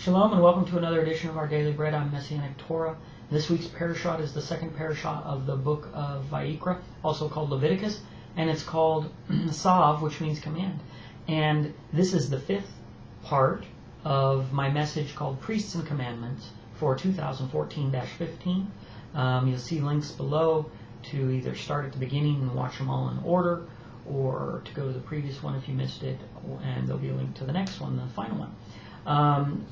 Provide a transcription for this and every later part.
Shalom and welcome to another edition of our Daily Bread on Messianic Torah. This week's Parashat is the second Parashat of the book of Vayak'hel, also called Leviticus, and it's called Tzav, which means command. And this is the fifth part of my message called Priests and Commandments for 2014-15. You'll see links below to either start at the beginning and watch them all in order, or to go to the previous one if you missed it, and there'll be a link to the next one, the final one.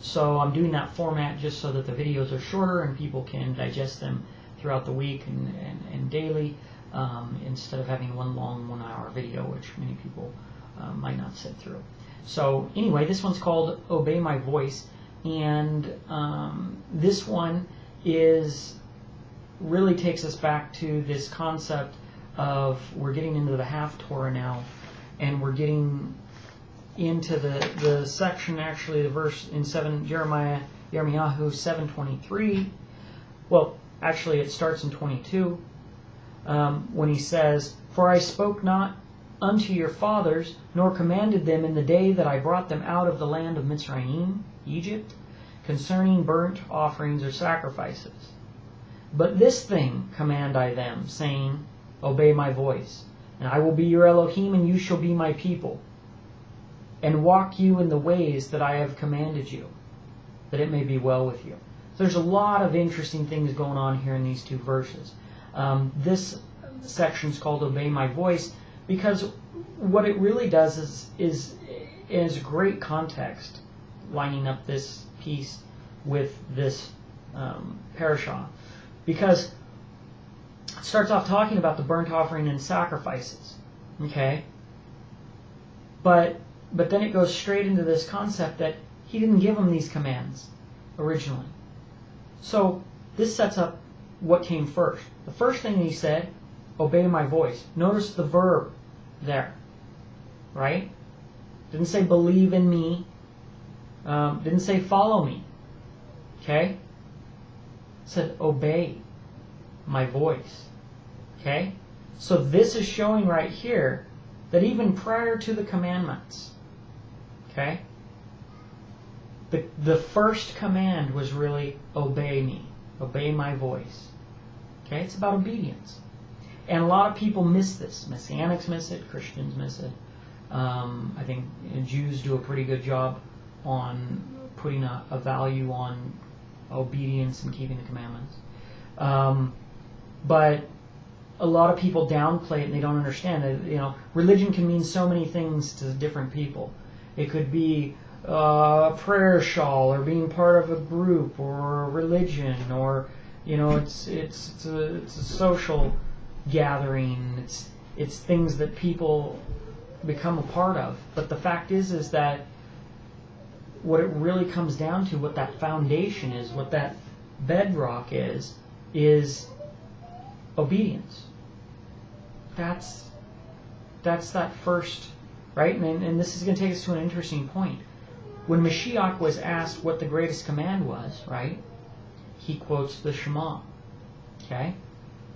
So I'm doing that format just so that the videos are shorter and people can digest them throughout the week and daily, instead of having one long 1 hour video, which many people might not sit through. So anyway, this one's called Obey My Voice, and this one really takes us back to this concept of we're getting into the haftarah now, and we're getting into the section, actually the verse in Yirmiyahu 7:23. Well, actually it starts in 22, when he says, "For I spoke not unto your fathers, nor commanded them in the day that I brought them out of the land of Mitzrayim," Egypt, "concerning burnt offerings or sacrifices. But this thing command I them, saying, Obey my voice, and I will be your Elohim, and you shall be my people. And walk you in the ways that I have commanded you, that it may be well with you." So there's a lot of interesting things going on here in these two verses. This section is called Obey My Voice because what it really does is great context, lining up this piece with this parasha, because it starts off talking about the burnt offering and sacrifices, okay? But then it goes straight into this concept that he didn't give them these commands originally. So this sets up what came first. The first thing he said, obey my voice. Notice the verb there, right? Didn't say believe in me. Didn't say follow me. Okay? It said obey my voice. Okay? So this is showing right here that even prior to the commandments, okay, the first command was really obey me, obey my voice. Okay, it's about obedience. And a lot of people miss this. Messianics miss it, Christians miss it. I think Jews do a pretty good job on putting a value on obedience and keeping the commandments. But a lot of people downplay it and they don't understand that, religion can mean so many things to different people. It could be a prayer shawl, or being part of a group, or a religion, or it's a social gathering. It's things that people become a part of. But the fact is that what it really comes down to, what that foundation is, what that bedrock is obedience. That's that first, right? And this is going to take us to an interesting point. When Mashiach was asked what the greatest command was, right, he quotes the Shema. Okay?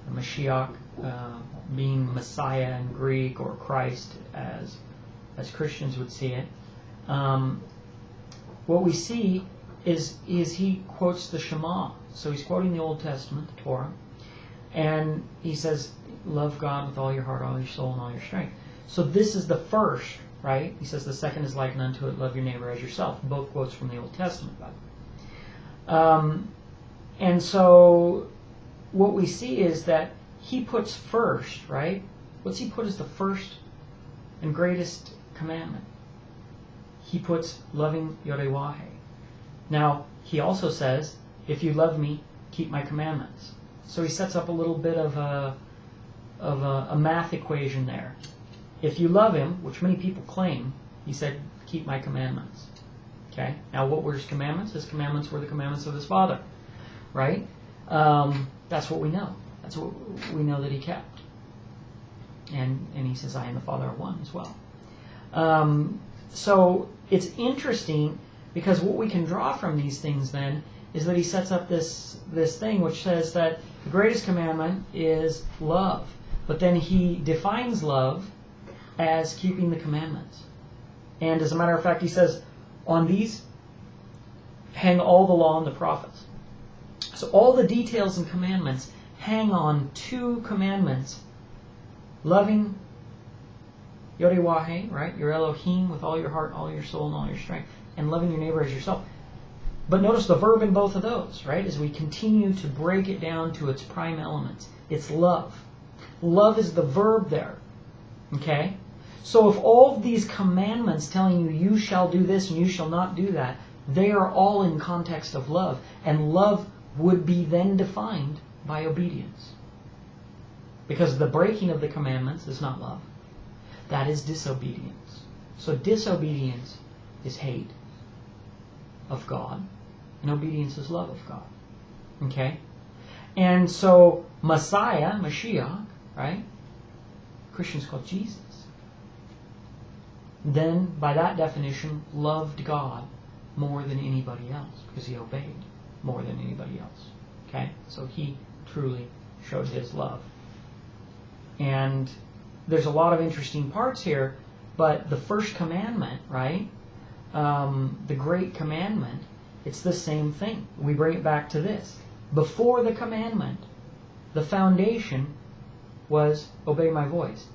The Mashiach, being Messiah in Greek, or Christ as Christians would see it. What we see is he quotes the Shema. So he's quoting the Old Testament, the Torah, and he says, love God with all your heart, all your soul, and all your strength. So this is the first, right? He says the second is likened unto it, love your neighbor as yourself. Both quotes from the Old Testament, by the way. And so what we see is that he puts first, right? What's he put as the first and greatest commandment? He puts loving Yodewaheh. Now, he also says, if you love me, keep my commandments. So he sets up a little bit of a math equation there. If you love him, which many people claim, he said, keep my commandments. Okay? Now, what were his commandments? His commandments were the commandments of his Father. Right? That's what we know. That's what we know that he kept. And he says, I and the Father are one as well. So it's interesting, because what we can draw from these things then is that he sets up this thing which says that the greatest commandment is love. But then he defines love as keeping the commandments. And as a matter of fact, he says, on these hang all the law and the prophets. So all the details and commandments hang on two commandments. Loving Yod-Heh, right? Your Elohim with all your heart, all your soul, and all your strength. And loving your neighbor as yourself. But notice the verb in both of those, right? As we continue to break it down to its prime elements. It's love. Love is the verb there. Okay? So if all of these commandments telling you, you shall do this and you shall not do that, they are all in context of love. And love would be then defined by obedience. Because the breaking of the commandments is not love. That is disobedience. So disobedience is hate of God, and obedience is love of God. Okay? And so Messiah, Mashiach, right? Christians call Jesus. Then, by that definition, loved God more than anybody else, because he obeyed more than anybody else. Okay? So he truly showed his love. And there's a lot of interesting parts here, but the first commandment, right? The great commandment, it's the same thing. We bring it back to this. Before the commandment, the foundation was obey my voice.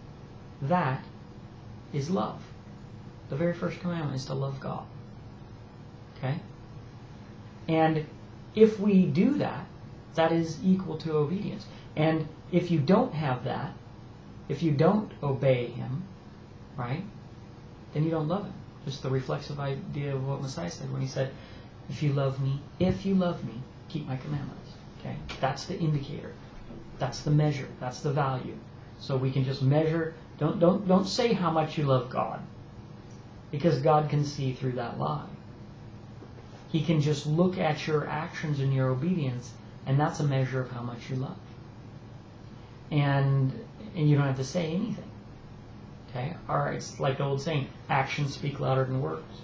That is love. The very first commandment is to love God. Okay? And if we do that, that is equal to obedience. And if you don't have that, if you don't obey him, right, then you don't love him. Just the reflexive idea of what Messiah said when he said, if you love me, keep my commandments. Okay? That's the indicator. That's the measure. That's the value. So we can just measure. Don't say how much you love God, because God can see through that lie. He can just look at your actions and your obedience, and that's a measure of how much you love. And you don't have to say anything. Okay? Or it's like the old saying, actions speak louder than words.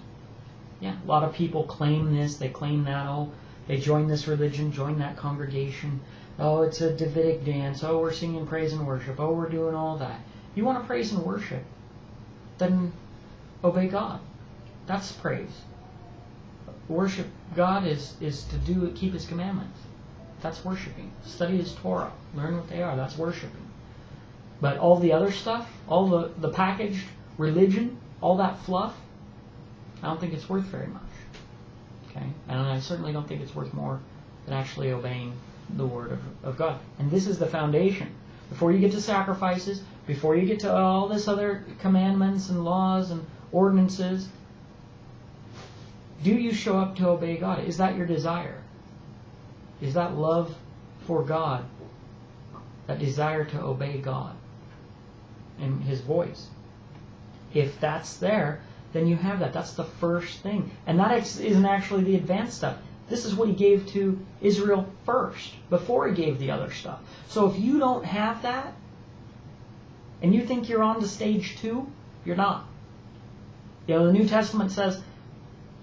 Yeah, a lot of people claim this, they claim that, oh, they join this religion, join that congregation, oh, it's a Davidic dance, oh, we're singing praise and worship, oh, we're doing all that. You want to praise and worship, then obey God. That's praise. Worship God is to keep his commandments. That's worshiping. Study his Torah. Learn what they are. That's worshiping. But all the other stuff, all the packaged religion, all that fluff, I don't think it's worth very much. Okay? And I certainly don't think it's worth more than actually obeying the word of God. And this is the foundation. Before you get to sacrifices, before you get to all this other commandments and laws and ordinances, do you show up to obey God? Is that your desire? Is that love for God? That desire to obey God and his voice? If that's there, then you have that. That's the first thing. And that isn't actually the advanced stuff. This is what he gave to Israel first, before he gave the other stuff. So if you don't have that, and you think you're on to stage 2, you're not. You know, the New Testament says,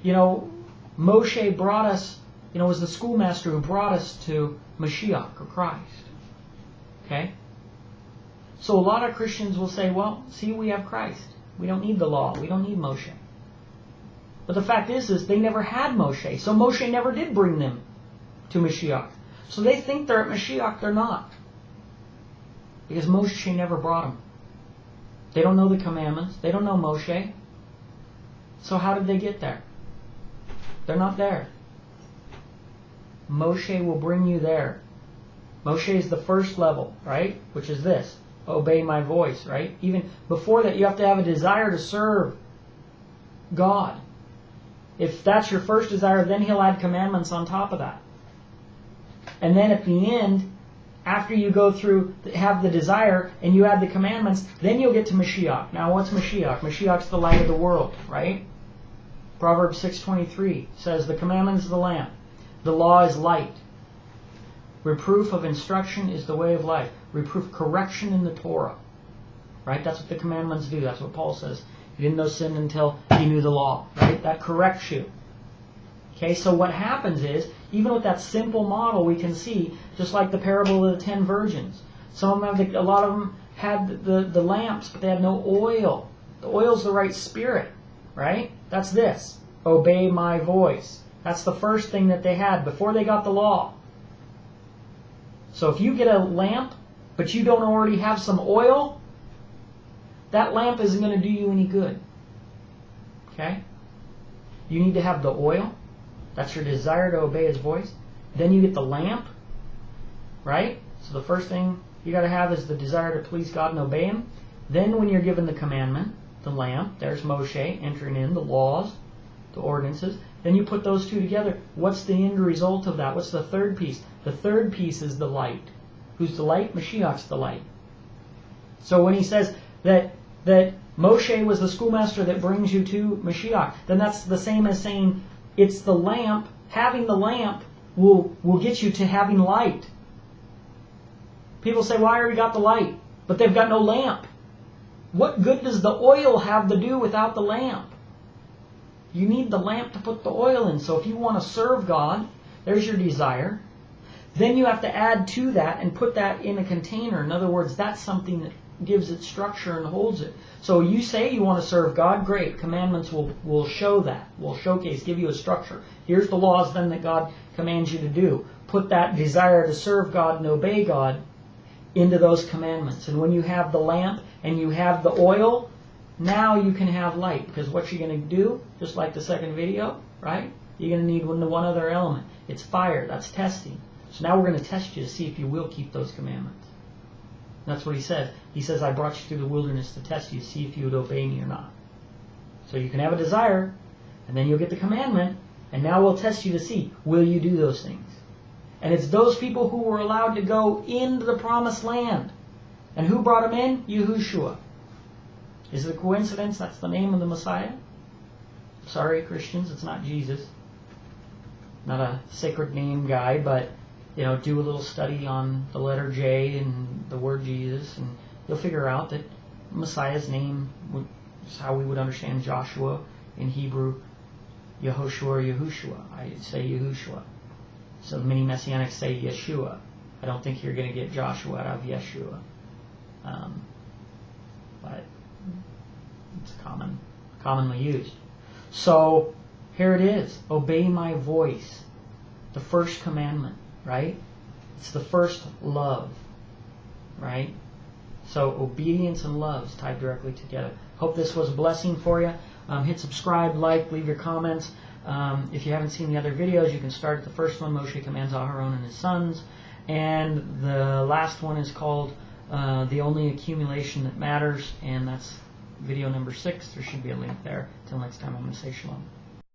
you know, Moshe brought us, you know, was the schoolmaster who brought us to Mashiach, or Christ. Okay? So a lot of Christians will say, well, see, we have Christ. We don't need the law. We don't need Moshe. But the fact is they never had Moshe. So Moshe never did bring them to Mashiach. So they think they're at Mashiach. They're not. Because Moshe never brought them. They don't know the commandments. They don't know Moshe. So how did they get there? They're not there. Moshe will bring you there. Moshe is the first level, right? Which is this. Obey my voice, right? Even before that, you have to have a desire to serve God. If that's your first desire, then he'll add commandments on top of that. And then at the end, after you go through, have the desire, and you add the commandments, then you'll get to Mashiach. Now, what's Mashiach? Mashiach's the light of the world, right? Proverbs 6:23 says, the commandment is the lamp. The law is light. Reproof of instruction is the way of life. Reproof, correction in the Torah. Right? That's what the commandments do. That's what Paul says. He didn't know sin until he knew the law. Right? That corrects you. Okay, so what happens is, even with that simple model, we can see, just like the parable of the 10 virgins. Some of them, a lot of them had the lamps, but they had no oil. The oil's the right spirit. Right? That's this. Obey my voice. That's the first thing that they had before they got the law. So if you get a lamp, but you don't already have some oil, that lamp isn't going to do you any good. Okay? You need to have the oil. That's your desire to obey His voice. Then you get the lamp, right? So the first thing you got to have is the desire to please God and obey Him. Then when you're given the commandment, the lamp, there's Moshe entering in the laws, the ordinances. Then you put those two together. What's the end result of that? What's the third piece? The third piece is the light. Who's the light? Mashiach's the light. So when he says that Moshe was the schoolmaster that brings you to Mashiach, then that's the same as saying it's the lamp. Having the lamp will get you to having light. People say, well, I already got the light, but they've got no lamp. What good does the oil have to do without the lamp? You need the lamp to put the oil in. So if you want to serve God, there's your desire. Then you have to add to that and put that in a container. In other words, that's something that gives it structure and holds it. So you say you want to serve God, great. Commandments will show that. Will showcase, give you a structure. Here's the laws then that God commands you to do. Put that desire to serve God and obey God into those commandments. And when you have the lamp and you have the oil, now you can have light. Because what you're going to do, just like the second video, right? You're going to need one other element. It's fire. That's testing. So now we're going to test you to see if you will keep those commandments. That's what he says. He says, I brought you through the wilderness to test you, to see if you would obey me or not. So you can have a desire, and then you'll get the commandment, and now we'll test you to see, will you do those things? And it's those people who were allowed to go into the promised land. And who brought them in? Yahushua. Is it a coincidence that's the name of the Messiah? Sorry, Christians, it's not Jesus. Not a sacred name guy, but do a little study on the letter J and the word Jesus, and you'll figure out that Messiah's name is how we would understand Joshua in Hebrew, Yehoshua or Yahushua. I say Yahushua. So many Messianics say Yeshua. I don't think you're going to get Joshua out of Yeshua. But it's commonly used. So here it is. Obey my voice. The first commandment, right? It's the first love, right? So obedience and love is tied directly together. Hope this was a blessing for you. Hit subscribe, like, leave your comments. If you haven't seen the other videos, you can start at the first one, Moshe commands Aharon and his sons. And the last one is called The Only Accumulation That Matters, and that's video number 6. There should be a link there. Till next time, I'm going to say shalom.